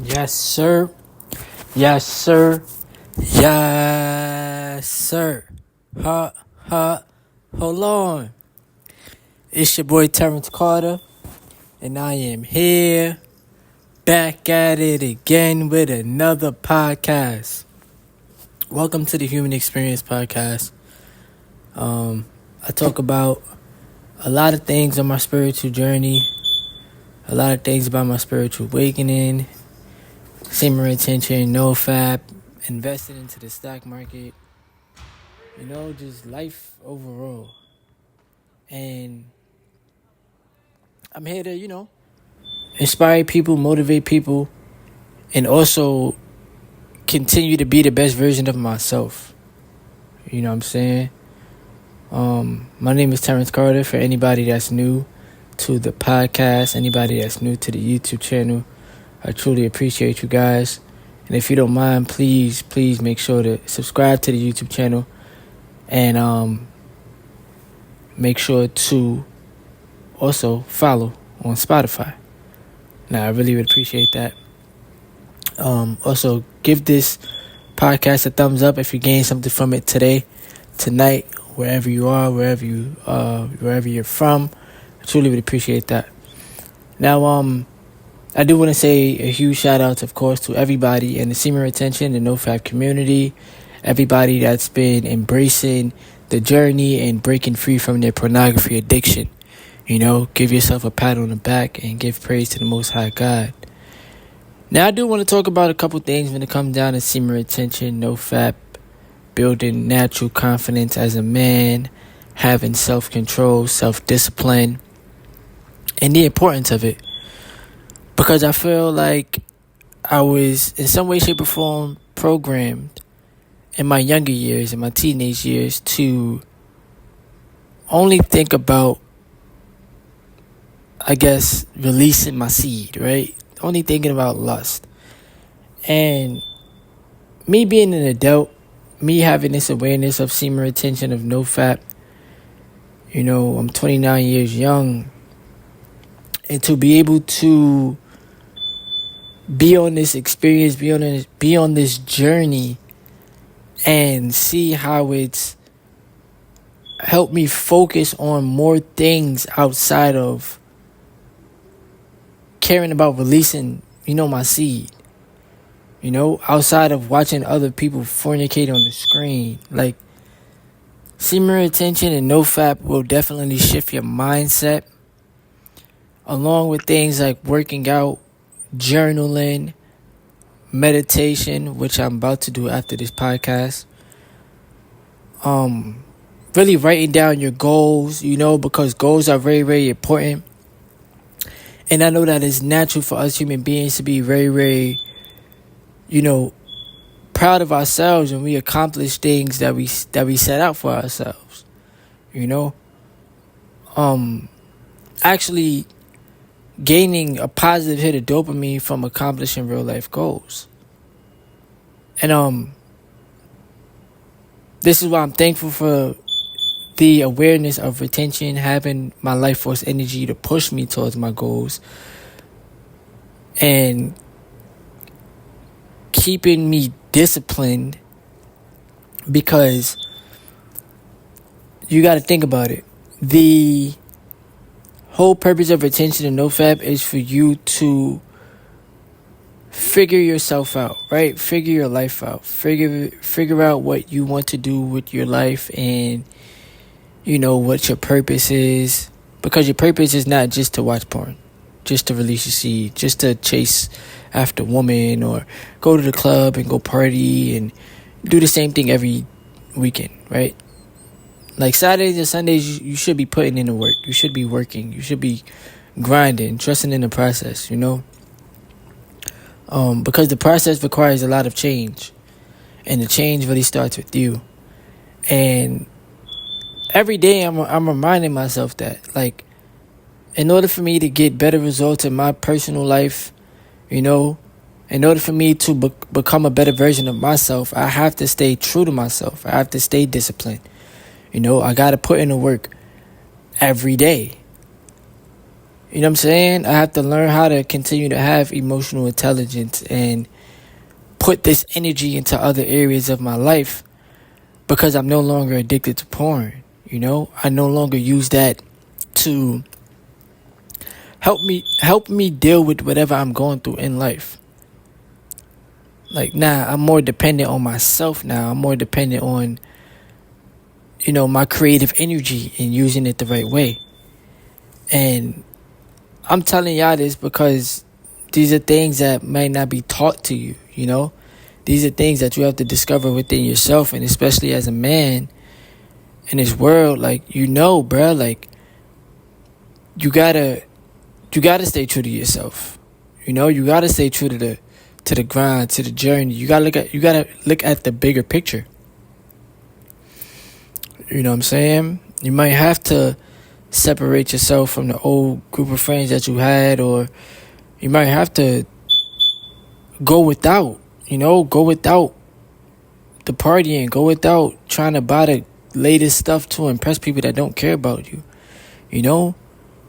Yes, sir. Yes, sir. Yes, sir. Ha, ha. Hold on. It's your boy Terrence Carter, and I am here, back at it again with another podcast. Welcome to the Human Experience Podcast. I talk about a lot of things on my spiritual journey, a lot of things about my spiritual awakening, Semen retention, NO FAP, invested into the stock market, just life overall. And I'm here to, inspire people, motivate people, and also continue to be the best version of myself. You know what I'm saying? My name is Terrence Carter. For anybody that's new to the podcast, anybody that's new to the YouTube channel, I truly appreciate you guys. And if you don't mind, please make sure to subscribe to the YouTube channel and make sure to also follow on Spotify. Now, I really would appreciate that. Also, give this podcast a thumbs up if you gain something from it today, tonight, wherever you are, wherever you're from. I truly would appreciate that. Now, I do want to say a huge shout out, of course, to everybody in the Semen retention, the Nofap community, everybody that's been embracing the journey and breaking free from their pornography addiction. Give yourself a pat on the back and give praise to the Most High God. Now, I do want to talk about a couple things when it comes down to semen retention, NoFap, building natural confidence as a man, having self-control, self-discipline, and the importance of it. Because I feel like I was, in some way, shape, or form, programmed in my younger years, in my teenage years, to only think about, releasing my seed, right? Only thinking about lust. And me being an adult, me having this awareness of semen retention, of NoFap, I'm 29 years young. And to be able to be on this experience, be on this journey, and see how it's helped me focus on more things outside of caring about releasing, my seed. Outside of watching other people fornicate on the screen. Like, semen retention and NoFap will definitely shift your mindset, along with things like working out, journaling, meditation, which I'm about to do after this podcast. Really writing down your goals, because goals are very, very important. And I know that it's natural for us human beings to be very, very, proud of ourselves when we accomplish things that we set out for ourselves. Actually gaining a positive hit of dopamine from accomplishing real life goals. And this is why I'm thankful for the awareness of retention, having my life force energy to push me towards my goals, and keeping me disciplined, because you got to think about it. The whole purpose of retention and NoFap is for you to figure yourself out, right? Figure your life out. Figure out what you want to do with your life, and what your purpose is. Because your purpose is not just to watch porn, just to release your seed, just to chase after a woman, or go to the club and go party and do the same thing every weekend, right? Like Saturdays and Sundays, you should be putting in the work. You should be working. You should be grinding, trusting in the process, because the process requires a lot of change, and the change really starts with you. And every day I'm reminding myself that, like, in order for me to get better results in my personal life, in order for me to become a better version of myself, I have to stay true to myself. I have to stay disciplined. I got to put in the work every day. You know what I'm saying? I have to learn how to continue to have emotional intelligence and put this energy into other areas of my life because I'm no longer addicted to porn. You know, I no longer use that to help me deal with whatever I'm going through in life. Like, nah, I'm more dependent on myself now. I'm more dependent on, my creative energy and using it the right way. And I'm telling y'all this because these are things that might not be taught to you, These are things that you have to discover within yourself, and especially as a man in this world, like, bruh, like, you gotta stay true to yourself. You gotta stay true to the grind, to the journey. You gotta look at the bigger picture. You know what I'm saying? You might have to separate yourself from the old group of friends that you had, or you might have to go without the partying, go without trying to buy the latest stuff to impress people that don't care about you.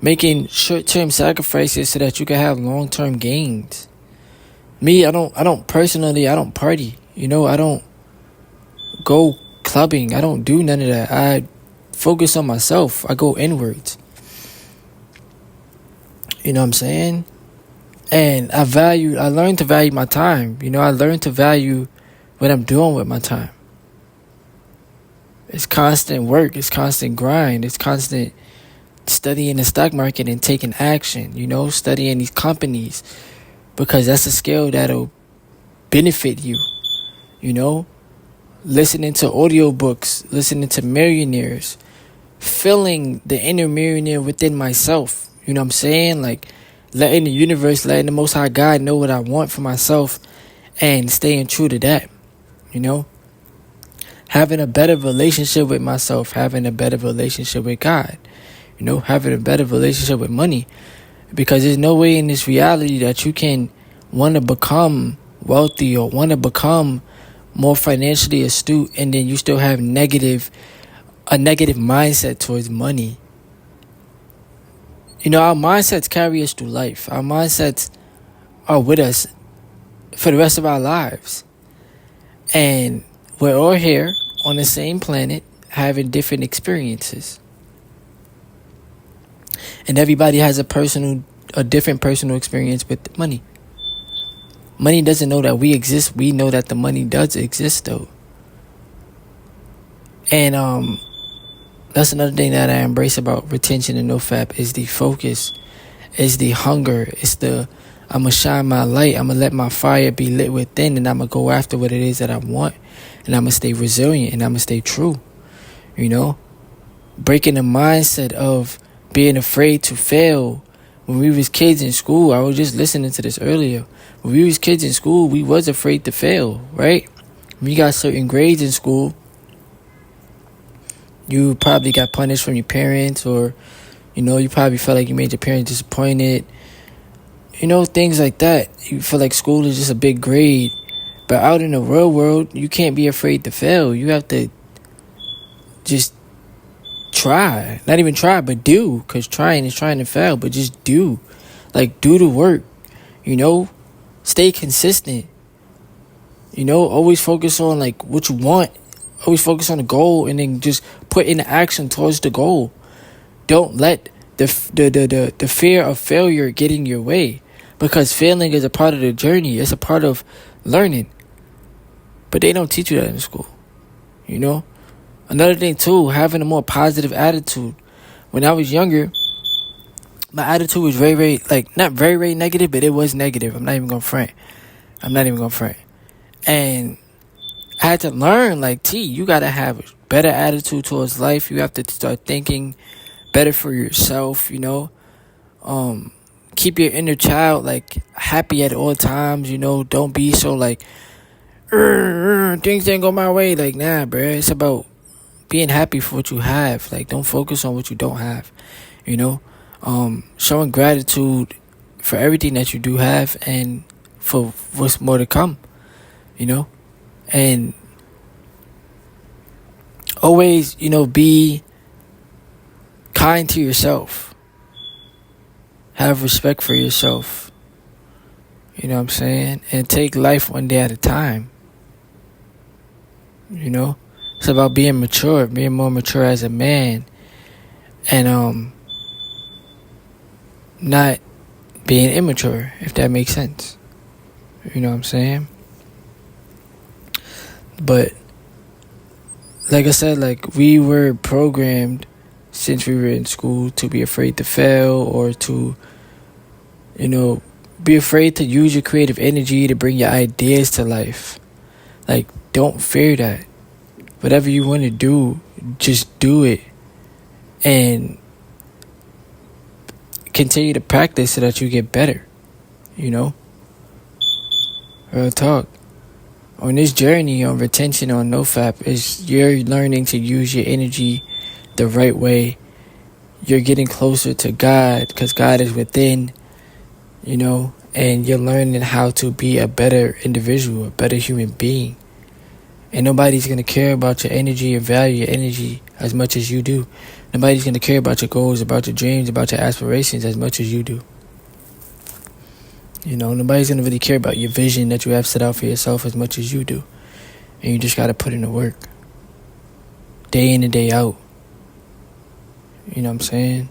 Making short-term sacrifices so that you can have long-term gains. Me, I don't party. I don't go clubbing. I don't do none of that. I focus on myself. I go inwards. You know what I'm saying? And I learned to value my time. I learned to value what I'm doing with my time. It's constant work. It's constant grind. It's constant studying the stock market and taking action. Studying these companies, because that's a skill that'll benefit you. Listening to audiobooks, listening to millionaires, feeling the inner millionaire within myself. You know what I'm saying? Like, letting the universe, letting the Most High God know what I want for myself and staying true to that. Having a better relationship with myself, having a better relationship with God, having a better relationship with money. Because there's no way in this reality that you can want to become wealthy or want to become more financially astute and then you still have a negative mindset towards money. Our mindsets carry us through life. Our mindsets are with us for the rest of our lives. And we're all here on the same planet having different experiences. And everybody has a different personal experience with money. Money doesn't know that we exist. We know that the money does exist, though. And that's another thing that I embrace about retention and NoFap is the focus, is the hunger, it's I'm going to shine my light, I'm going to let my fire be lit within, and I'm going to go after what it is that I want, and I'm going to stay resilient, and I'm going to stay true, breaking the mindset of being afraid to fail. When we was kids in school, I was just listening to this earlier. When we was kids in school, we was afraid to fail, right? When you got certain grades in school, you probably got punished from your parents, or, you probably felt like you made your parents disappointed. Things like that. You feel like school is just a big grade. But out in the real world, you can't be afraid to fail. You have to just try. Not even try, but do. Because trying is trying to fail, but just do. Like, do the work. Stay consistent. Always focus on, like, what you want. Always focus on the goal and then just put in action towards the goal. Don't let the fear of failure get in your way. Because failing is a part of the journey. It's a part of learning. But they don't teach you that in school. Another thing, too, having a more positive attitude. When I was younger, my attitude was very, very, not very, very negative, but it was negative. I'm not even going to front. And I had to learn, you got to have a better attitude towards life. You have to start thinking better for yourself, Keep your inner child, happy at all times, Don't be so, things didn't go my way. Nah, bruh. It's about being happy for what you have. Don't focus on what you don't have, Showing gratitude for everything that you do have and for what's more to come, And always, be kind to yourself. Have respect for yourself. You know what I'm saying? And take life one day at a time. You know? It's about being mature, being more mature as a man. And not being immature, if that makes sense. You know what I'm saying? But like I said, like, we were programmed since we were in school to be afraid to fail, or to, be afraid to use your creative energy to bring your ideas to life. Like, don't fear that. Whatever you want to do, just do it. And continue to practice so that you get better. Real talk. On this journey on retention on NoFap, is you're learning to use your energy the right way. You're getting closer to God, because God is within, and you're learning how to be a better individual, a better human being. And nobody's going to care about your energy and value your energy as much as you do. Nobody's going to care about your goals, about your dreams, about your aspirations as much as you do. Nobody's going to really care about your vision that you have set out for yourself as much as you do. And you just got to put in the work. Day in and day out. You know what I'm saying?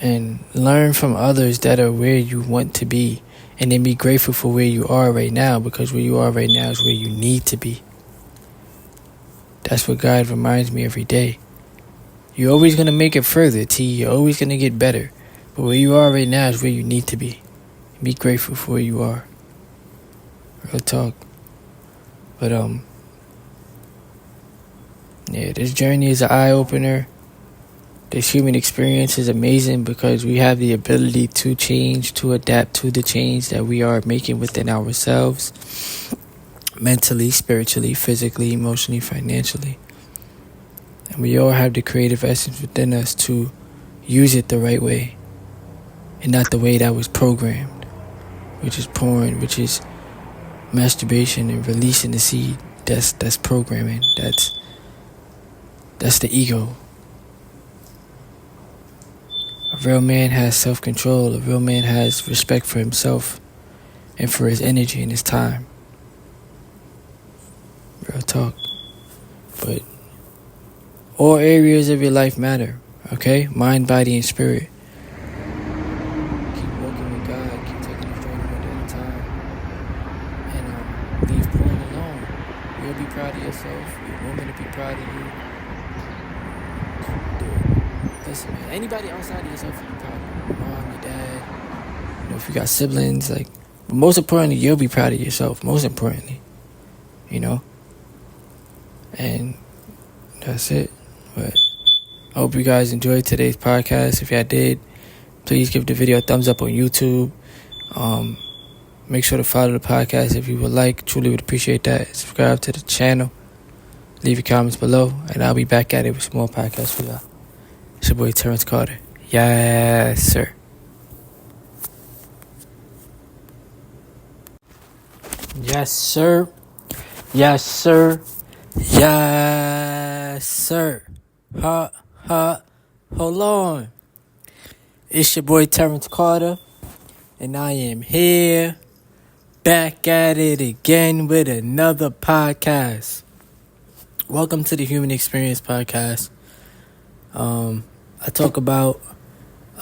And learn from others that are where you want to be. And then be grateful for where you are right now, because where you are right now is where you need to be. That's what God reminds me every day. You're always going to make it further, T. You're always going to get better. But where you are right now is where you need to be. Be grateful for where you are. Real talk. But, this journey is an eye-opener. This human experience is amazing, because we have the ability to change, to adapt to the change that we are making within ourselves. Mentally, spiritually, physically, emotionally, financially. And we all have the creative essence within us to use it the right way. And not the way that was programmed. Which is porn, which is masturbation and releasing the seed. That's programming. That's the ego. A real man has self-control. A real man has respect for himself and for his energy and his time. Real talk. But all areas of your life matter, okay? Mind, body, and spirit. Keep walking with God. Keep taking this journey one day at a time. And leave porn alone. You'll be proud of yourself. Your woman will be proud of you. Listen, man, anybody outside of yourself will be proud of you. Your mom, your dad. If you got siblings, but most importantly, you'll be proud of yourself. Most importantly, And that's it. But I hope you guys enjoyed today's podcast. If y'all did, please give the video a thumbs up on YouTube. Make sure to follow the podcast if you would like. Truly would appreciate that. Subscribe to the channel. Leave your comments below. And I'll be back at it with some more podcasts for y'all. It's your boy Terrence Carter. Yes, sir. Yes, sir. Yes, sir. Yes, sir. Hold on. It's your boy Terrence Carter, and I am here, back at it again with another podcast. Welcome to the Human Experience Podcast. I talk about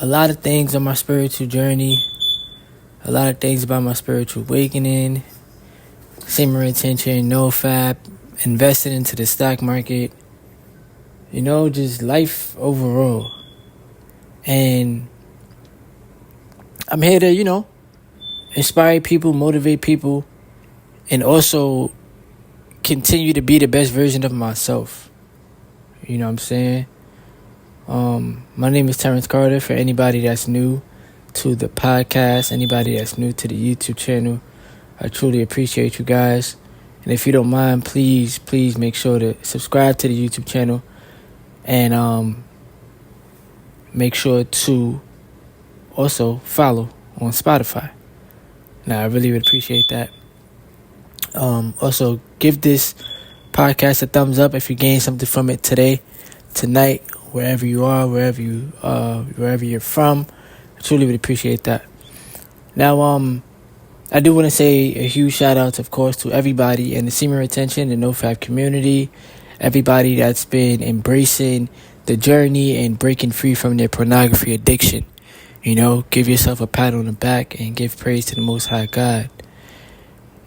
a lot of things on my spiritual journey, a lot of things about my spiritual awakening, semen retention, NO FAP, investing into the stock market, just life overall. And I'm here to, inspire people, motivate people, and also continue to be the best version of myself. You know what I'm saying? My name is Terrence Carter. For anybody that's new to the podcast, anybody that's new to the YouTube channel, I truly appreciate you guys. And if you don't mind, please make sure to subscribe to the YouTube channel. And make sure to also follow on Spotify. Now, I really would appreciate that. Also, give this podcast a thumbs up if you gain something from it today, tonight, wherever you are, wherever you're from. I truly would appreciate that. Now, I do want to say a huge shout out, of course, to everybody in the semen retention, the No FAP community, everybody that's been embracing the journey and breaking free from their pornography addiction. Give yourself a pat on the back and give praise to the Most High God.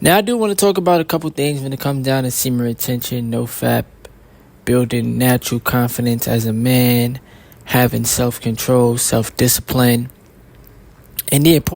Now, I do want to talk about a couple things when it comes down to semen retention, No FAP, building natural confidence as a man, having self-control, self-discipline, and the importance